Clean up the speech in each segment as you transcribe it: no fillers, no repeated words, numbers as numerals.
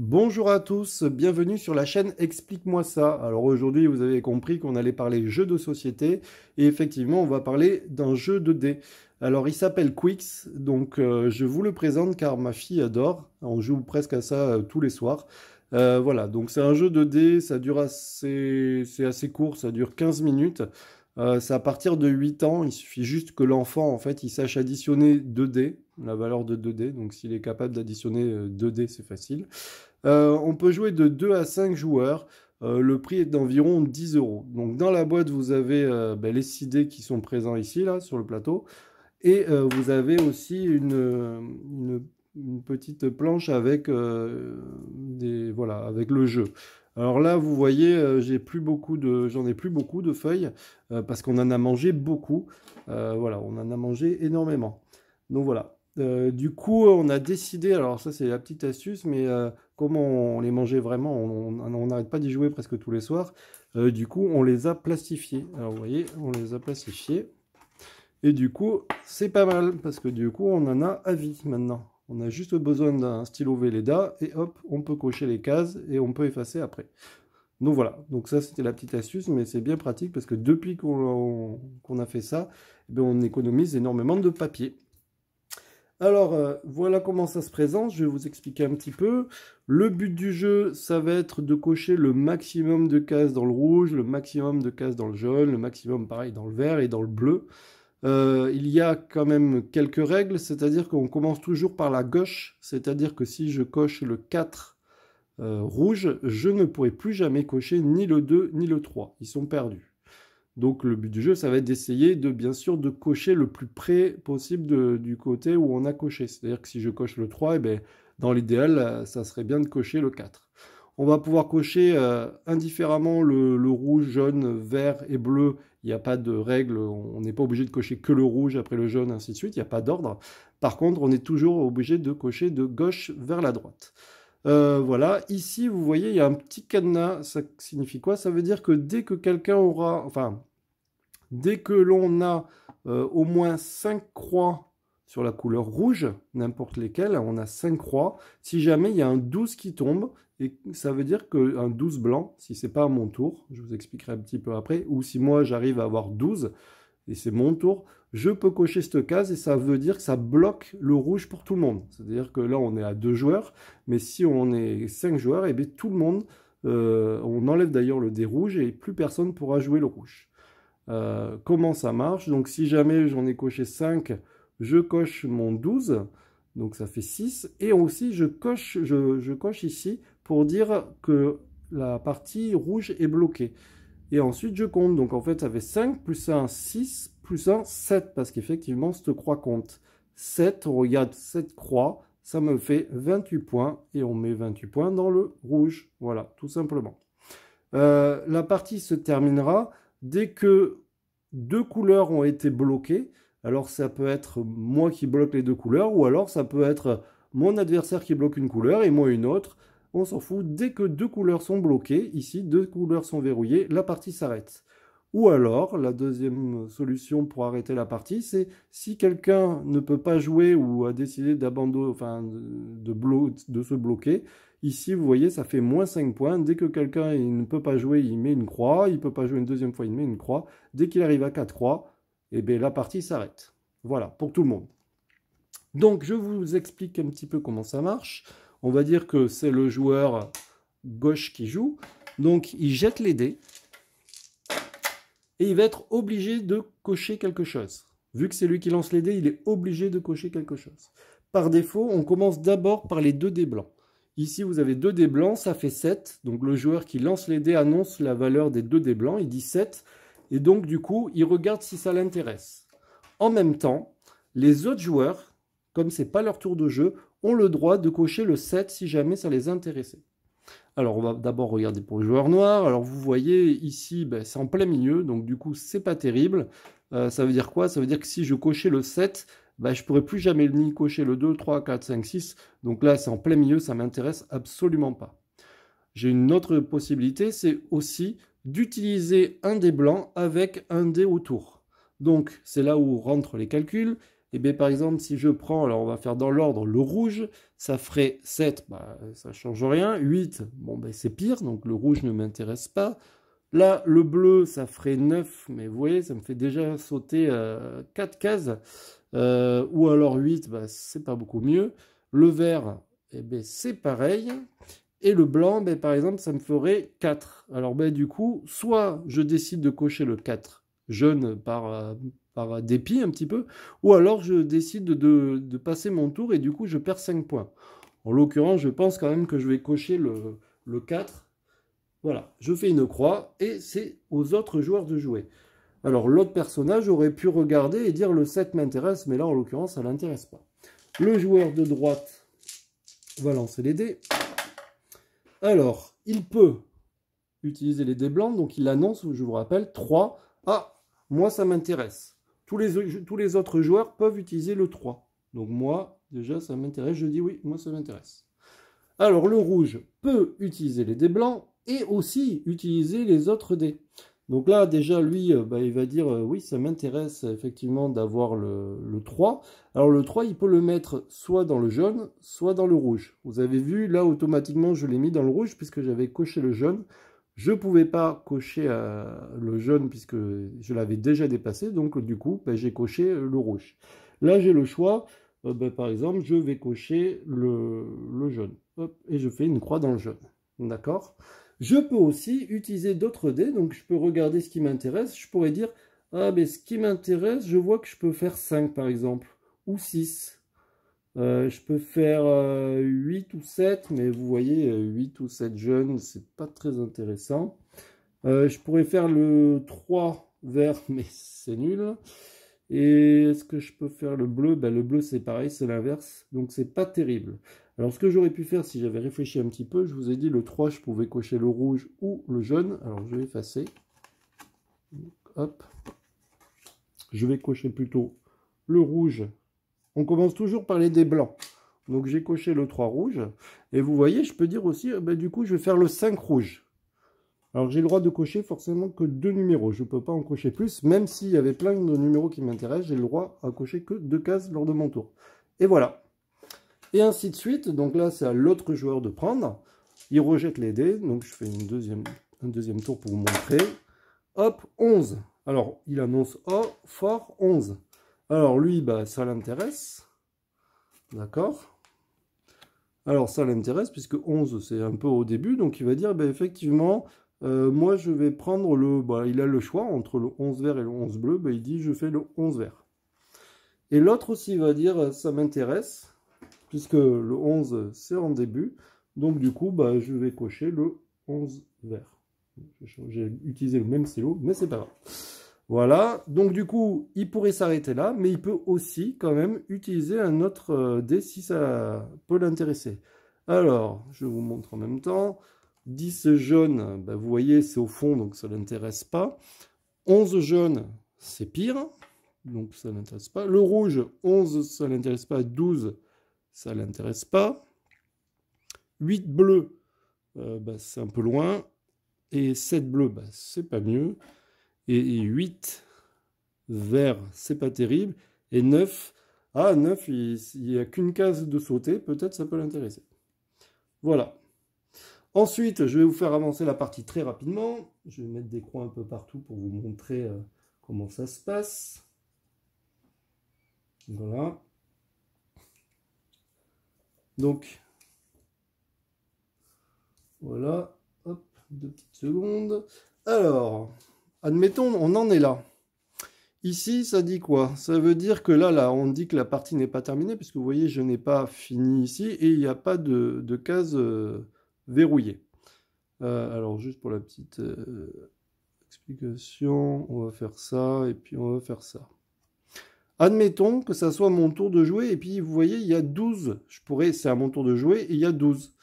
Bonjour à tous, bienvenue sur la chaîne Explique-moi ça. Alors aujourd'hui, vous avez compris qu'on allait parler jeux de société et effectivement, on va parler d'un jeu de dés. Alors il s'appelle Quicks, donc je vous le présente car ma fille adore. On joue presque à ça tous les soirs. Voilà, donc c'est un jeu de dés, c'est assez court, ça dure 15 minutes. C'est à partir de 8 ans, il suffit juste que l'enfant, en fait, il sache additionner 2 dés, la valeur de 2 dés. Donc s'il est capable d'additionner 2 dés, c'est facile. On peut jouer de 2 à 5 joueurs. Le prix est d'environ 10 euros. Donc dans la boîte, vous avez les 6 dés qui sont présents ici, là, sur le plateau. Et vous avez aussi une petite planche avec, voilà, avec le jeu. Alors là, vous voyez, j'en ai plus beaucoup de feuilles parce qu'on en a mangé beaucoup. Voilà, on en a mangé énormément. Donc voilà. Du coup, on a décidé, alors ça c'est la petite astuce, mais comme on les mangeait vraiment, on n'arrête pas d'y jouer presque tous les soirs. Du coup, on les a plastifiés. Alors vous voyez, on les a plastifiés. Et du coup, c'est pas mal, parce que du coup, on en a à vie maintenant. On a juste besoin d'un stylo Velleda, et hop, on peut cocher les cases, et on peut effacer après. Donc voilà, donc ça c'était la petite astuce, mais c'est bien pratique, parce que depuis qu'on a fait ça, eh bien, on économise énormément de papier. Alors, voilà comment ça se présente, je vais vous expliquer un petit peu. Le but du jeu, ça va être de cocher le maximum de cases dans le rouge, le maximum de cases dans le jaune, le maximum pareil dans le vert et dans le bleu. Il y a quand même quelques règles, c'est-à-dire qu'on commence toujours par la gauche, c'est-à-dire que si je coche le 4 rouge, je ne pourrai plus jamais cocher ni le 2 ni le 3, ils sont perdus. Donc le but du jeu, ça va être d'essayer de, bien sûr, de cocher le plus près possible du côté où on a coché. C'est-à-dire que si je coche le 3, eh bien, dans l'idéal, ça serait bien de cocher le 4. On va pouvoir cocher indifféremment le rouge, jaune, vert et bleu. Il n'y a pas de règle, on n'est pas obligé de cocher que le rouge après le jaune, ainsi de suite, il n'y a pas d'ordre. Par contre, on est toujours obligé de cocher de gauche vers la droite. Voilà, ici, vous voyez, il y a un petit cadenas. Ça signifie quoi? Ça veut dire que dès que quelqu'un aura, enfin, dès que l'on a au moins 5 croix sur la couleur rouge, n'importe lesquelles, on a 5 croix. Si jamais il y a un 12 qui tombe, et ça veut dire qu'un 12 blanc, si c'est pas à mon tour, je vous expliquerai un petit peu après, ou si moi j'arrive à avoir 12, et c'est mon tour, je peux cocher cette case et ça veut dire que ça bloque le rouge pour tout le monde. C'est-à-dire que là, on est à 2 joueurs, mais si on est 5 joueurs, et eh bien tout le monde, on enlève d'ailleurs le dé rouge et plus personne pourra jouer le rouge. Comment ça marche? Donc si jamais j'en ai coché 5, je coche mon 12, donc ça fait 6, et aussi je coche ici pour dire que la partie rouge est bloquée. Et ensuite, je compte. Donc, en fait, ça fait 5 plus 1, 6 plus 1, 7. Parce qu'effectivement, cette croix compte. 7, on regarde cette croix. Ça me fait 28 points. Et on met 28 points dans le rouge. Voilà, tout simplement. La partie se terminera dès que 2 couleurs ont été bloquées. Alors, ça peut être moi qui bloque les 2 couleurs. Ou alors, ça peut être mon adversaire qui bloque une couleur et moi une autre. On s'en fout, dès que 2 couleurs sont bloquées, ici 2 couleurs sont verrouillées, la partie s'arrête. Ou alors, la deuxième solution pour arrêter la partie, c'est si quelqu'un ne peut pas jouer ou a décidé d'abandonner, enfin de se bloquer, ici vous voyez ça fait moins 5 points, dès que quelqu'un ne peut pas jouer, il met une croix, il ne peut pas jouer une deuxième fois, il met une croix, dès qu'il arrive à 4 croix, eh bien, la partie s'arrête. Voilà, pour tout le monde. Donc je vous explique un petit peu comment ça marche. On va dire que c'est le joueur gauche qui joue. Donc il jette les dés. Et il va être obligé de cocher quelque chose. Vu que c'est lui qui lance les dés, il est obligé de cocher quelque chose. Par défaut, on commence d'abord par les 2 dés blancs. Ici, vous avez 2 dés blancs, ça fait 7. Donc le joueur qui lance les dés annonce la valeur des 2 dés blancs, il dit 7. Et donc du coup, il regarde si ça l'intéresse. En même temps, les autres joueurs, comme ce n'est pas leur tour de jeu, ont le droit de cocher le 7 si jamais ça les intéressait. Alors, on va d'abord regarder pour le joueur noir. Alors, vous voyez ici, ben, c'est en plein milieu, donc du coup, c'est pas terrible. Ça veut dire quoi? Ça veut dire que si je cochais le 7, ben, je pourrais plus jamais ni cocher le 2, 3, 4, 5, 6. Donc là, c'est en plein milieu, ça m'intéresse absolument pas. J'ai une autre possibilité, c'est aussi d'utiliser un dé blanc avec un dé autour. Donc, c'est là où rentrent les calculs. Et bien par exemple, si je prends, alors on va faire dans l'ordre, le rouge, ça ferait 7, bah, ça ne change rien. 8, bon ben c'est pire, donc le rouge ne m'intéresse pas. Là, le bleu, ça ferait 9, mais vous voyez, ça me fait déjà sauter 4 cases. Ou alors 8, bah, c'est pas beaucoup mieux. Le vert, eh ben, c'est pareil. Et le blanc, ben, par exemple, ça me ferait 4. Alors ben, du coup, soit je décide de cocher le 4 jaune par dépit un petit peu, ou alors je décide de passer mon tour et du coup je perds 5 points. En l'occurrence, je pense quand même que je vais cocher le 4. Voilà, je fais une croix et c'est aux autres joueurs de jouer. Alors l'autre personnage aurait pu regarder et dire le 7 m'intéresse, mais là en l'occurrence ça ne l'intéresse pas. Le joueur de droite va lancer les dés. Alors, il peut utiliser les dés blancs, donc il annonce, je vous rappelle, 3. Ah, moi ça m'intéresse. Tous les autres joueurs peuvent utiliser le 3. Donc moi, déjà ça m'intéresse, je dis oui, moi ça m'intéresse. Alors le rouge peut utiliser les dés blancs et aussi utiliser les autres dés. Donc là, déjà, lui, bah, il va dire, oui, ça m'intéresse effectivement d'avoir le 3. Alors le 3, il peut le mettre soit dans le jaune, soit dans le rouge. Vous avez vu, là, automatiquement, je l'ai mis dans le rouge puisque j'avais coché le jaune. Je ne pouvais pas cocher le jaune puisque je l'avais déjà dépassé. Donc du coup, bah, j'ai coché le rouge. Là, j'ai le choix. Bah, par exemple, je vais cocher le jaune. Hop, et je fais une croix dans le jaune. D'accord ? Je peux aussi utiliser d'autres dés, donc je peux regarder ce qui m'intéresse. Je pourrais dire, ah mais ce qui m'intéresse, je vois que je peux faire 5 par exemple, ou 6. Je peux faire 8 ou 7, mais vous voyez, 8 ou 7 jeunes, c'est pas très intéressant. Je pourrais faire le 3 vert, mais c'est nul. Et est-ce que je peux faire le bleu? Ben, le bleu, c'est pareil, c'est l'inverse, donc c'est pas terrible. Alors, ce que j'aurais pu faire si j'avais réfléchi un petit peu, je vous ai dit le 3, je pouvais cocher le rouge ou le jaune. Alors, je vais effacer. Hop. Je vais cocher plutôt le rouge. On commence toujours par les dés blancs. Donc, j'ai coché le 3 rouge. Et vous voyez, je peux dire aussi, ben, du coup, je vais faire le 5 rouge. Alors, j'ai le droit de cocher forcément que 2 numéros. Je ne peux pas en cocher plus, même s'il y avait plein de numéros qui m'intéressent, j'ai le droit à cocher que 2 cases lors de mon tour. Et voilà. Et ainsi de suite. Donc là, c'est à l'autre joueur de prendre. Il rejette les dés. Donc, je fais un deuxième tour pour vous montrer. Hop, 11. Alors, il annonce oh, fort 11. Alors, lui, bah, ça l'intéresse. D'accord. Alors, ça l'intéresse, puisque 11, c'est un peu au début. Donc, il va dire, bah, effectivement... moi, je vais prendre le... Bah, il a le choix entre le 11 vert et le 11 bleu. Bah, il dit, je fais le 11 vert. Et l'autre aussi va dire, ça m'intéresse, puisque le 11, c'est en début. Donc, du coup, bah, je vais cocher le 11 vert. J'ai utilisé le même stylo, mais c'est pas grave. Voilà. Donc, du coup, il pourrait s'arrêter là, mais il peut aussi, quand même, utiliser un autre dé si ça peut l'intéresser. Alors, je vous montre en même temps. 10 jaunes, ben vous voyez, c'est au fond, donc ça ne l'intéresse pas. 11 jaunes, c'est pire, donc ça ne l'intéresse pas. Le rouge, 11, ça ne l'intéresse pas. 12, ça ne l'intéresse pas. 8 bleus, ben, c'est un peu loin. Et 7 bleus, ben, c'est pas mieux. Et 8 verts, c'est pas terrible. Et 9, ah, 9, il n'y a qu'une case de sauter, peut-être ça peut l'intéresser. Voilà. Ensuite, je vais vous faire avancer la partie très rapidement. Je vais mettre des croix un peu partout pour vous montrer comment ça se passe. Voilà. Donc, voilà. Hop, 2 petites secondes. Alors, admettons, on en est là. Ici, ça dit quoi? Ça veut dire que là, on dit que la partie n'est pas terminée, puisque vous voyez, je n'ai pas fini ici, et il n'y a pas de case verrouillée. Alors, juste pour la petite explication, on va faire ça, et puis on va faire ça. Admettons que ça soit mon tour de jouer, et puis vous voyez, il y a 12. C'est à mon tour de jouer, et il y a 12.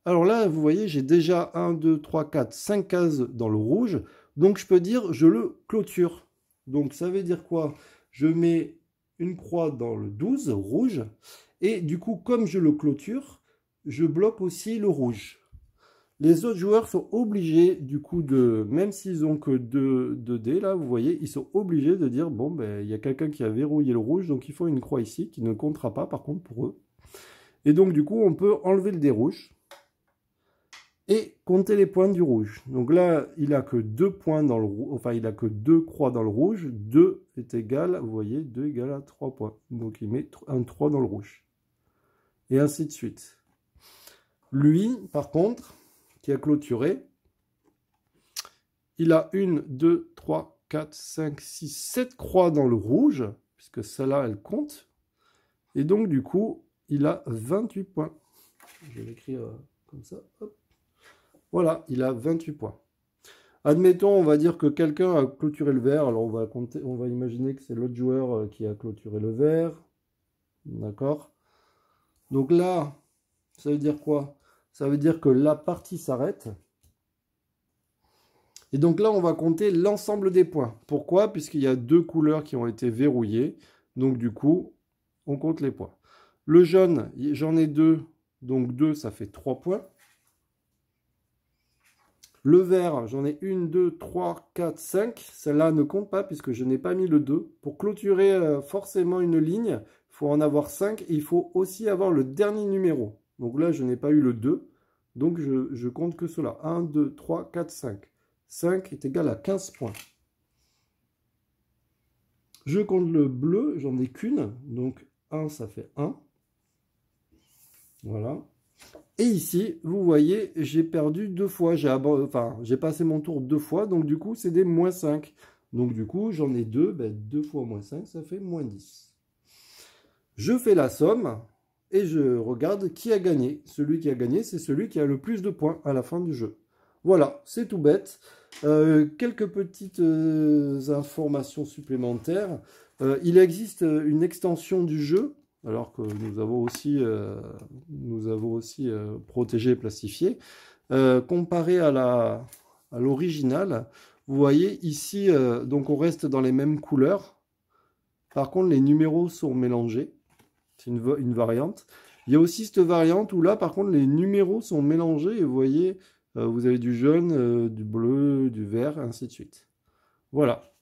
Alors là, vous voyez, j'ai déjà 1, 2, 3, 4, 5 cases dans le rouge, donc je peux dire, je le clôture. Donc ça veut dire quoi? Je mets une croix dans le 12, rouge, et du coup, comme je le clôture, je bloque aussi le rouge. Les autres joueurs sont obligés, du coup, même s'ils ont que 2 dés, là, vous voyez, ils sont obligés de dire, bon, ben, il y a quelqu'un qui a verrouillé le rouge, donc ils font une croix ici, qui ne comptera pas, par contre, pour eux. Et donc, du coup, on peut enlever le dé rouge et compter les points du rouge. Donc là, il a que 2 points dans le rouge, enfin, il a que 2 croix dans le rouge. 2 est égal, vous voyez, 2 égale à 3 points. Donc, il met un 3 dans le rouge. Et ainsi de suite. Lui, par contre, qui a clôturé, il a 1, 2, 3, 4, 5, 6, 7 croix dans le rouge, puisque celle-là, elle compte. Et donc, du coup, il a 28 points. Je vais l'écrire comme ça. Hop. Voilà, il a 28 points. Admettons, on va dire que quelqu'un a clôturé le vert. Alors, on va imaginer que c'est l'autre joueur qui a clôturé le vert. D'accord? Donc là, ça veut dire quoi? Ça veut dire que la partie s'arrête. Et donc là, on va compter l'ensemble des points. Pourquoi? Puisqu'il y a 2 couleurs qui ont été verrouillées. Donc du coup, on compte les points. Le jaune, j'en ai 2. Donc 2, ça fait 3 points. Le vert, j'en ai 1, 2, 3, 4, 5. Celle-là ne compte pas puisque je n'ai pas mis le 2. Pour clôturer forcément une ligne, il faut en avoir 5. Et il faut aussi avoir le dernier numéro. Donc là, je n'ai pas eu le 2. Donc je compte que cela. 1, 2, 3, 4, 5. 5 est égal à 15 points. Je compte le bleu, j'en ai qu'une. Donc 1, ça fait 1. Voilà. Et ici, vous voyez, j'ai perdu 2 fois. J'ai passé mon tour 2 fois. Donc du coup, c'est des moins 5. Donc du coup, j'en ai 2. 2 fois moins 5, ça fait moins 10. Je fais la somme et je regarde qui a gagné. Celui qui a gagné, c'est celui qui a le plus de points à la fin du jeu. Voilà, c'est tout bête. Quelques petites informations supplémentaires. Il existe une extension du jeu, alors que nous avons aussi protégé et plastifié. Comparé à l'original, vous voyez ici, donc on reste dans les mêmes couleurs. Par contre, les numéros sont mélangés. C'est une variante. Il y a aussi cette variante où là, par contre, les numéros sont mélangés et vous voyez... vous avez du jaune, du bleu, du vert, ainsi de suite. Voilà.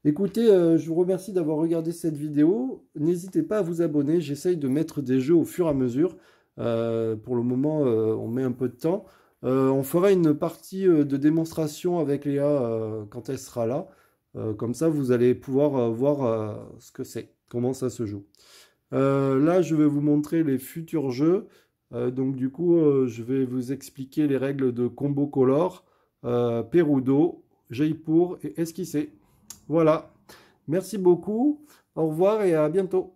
Écoutez, je vous remercie d'avoir regardé cette vidéo. N'hésitez pas à vous abonner. J'essaye de mettre des jeux au fur et à mesure. Pour le moment, on met un peu de temps. On fera une partie de démonstration avec Léa quand elle sera là. Comme ça, vous allez pouvoir voir ce que c'est, comment ça se joue. Là, je vais vous montrer les futurs jeux. Donc du coup, je vais vous expliquer les règles de Combo Color, Perudo, Jaipur et Esquissé. Voilà. Merci beaucoup. Au revoir et à bientôt.